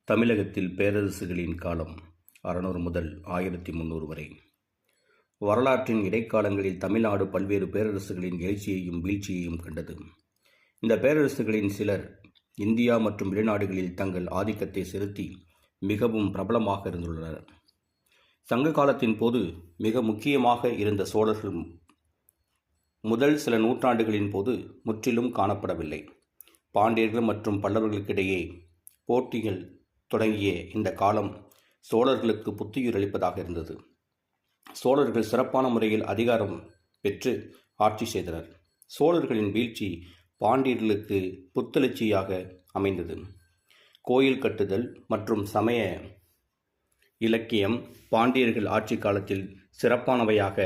தமிழகத்தில் பேரரசுகளின் காலம் 600 முதல் 1300 வரை. வரலாற்றின் இடைக்காலங்களில் தமிழ்நாடு பல்வேறு பேரரசுகளின் எழுச்சியையும் வீழ்ச்சியையும் கண்டது. இந்த பேரரசுகளின் சிலர் இந்தியா மற்றும் வெளிநாடுகளில் தங்கள் ஆதிக்கத்தை செலுத்தி மிகவும் பிரபலமாக இருந்துள்ளனர். சங்க காலத்தின் போது மிக முக்கியமாக இருந்த சோழர்கள் முதல் சில நூற்றாண்டுகளின் போது முற்றிலும் காணப்படவில்லை. பாண்டியர்கள் மற்றும் பல்லவர்களுக்கிடையே போட்டிகள் தொடங்கிய இந்த காலம் சோழர்களுக்கு புத்துயிர் அளிப்பதாக இருந்தது. சோழர்கள் சிறப்பான முறையில் அதிகாரம் பெற்று ஆட்சி செய்தனர். சோழர்களின் வீழ்ச்சி பாண்டியர்களுக்கு புத்தெழுச்சியாக அமைந்தது. கோயில் கட்டுதல் மற்றும் சமய இலக்கியம் பாண்டியர்கள் ஆட்சி காலத்தில் சிறப்பானவையாக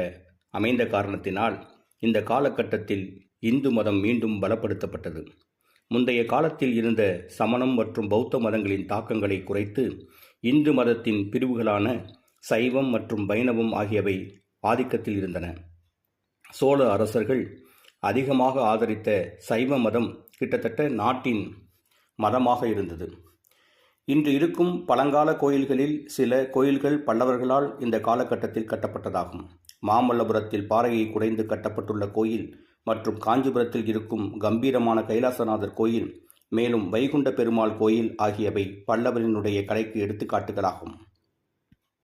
அமைந்த காரணத்தினால் இந்த காலகட்டத்தில் இந்து மதம் மீண்டும் பலப்படுத்தப்பட்டது. முந்தைய காலத்தில் இருந்த சமணம் மற்றும் பௌத்த மதங்களின் தாக்கங்களை குறைத்து இந்து மதத்தின் பிரிவுகளான சைவம் மற்றும் வைணவம் ஆகியவை ஆதிக்கத்தில் இருந்தன. சோழ அரசர்கள் அதிகமாக ஆதரித்த சைவ மதம் கிட்டத்தட்ட நாட்டின் மதமாக இருந்தது. இன்று இருக்கும் பழங்கால கோயில்களில் சில கோயில்கள் பல்லவர்களால் இந்த காலகட்டத்தில் கட்டப்பட்டதாகும். மாமல்லபுரத்தில் பாறையை குடைந்து கட்டப்பட்டுள்ள கோயில் மற்றும் காஞ்சிபுரத்தில் இருக்கும் கம்பீரமான கைலாசநாதர் கோயில், மேலும் வைகுண்ட பெருமாள் கோயில் ஆகியவை பல்லவரினுடைய கலைக்கு எடுத்துக்காட்டுகளாகும்.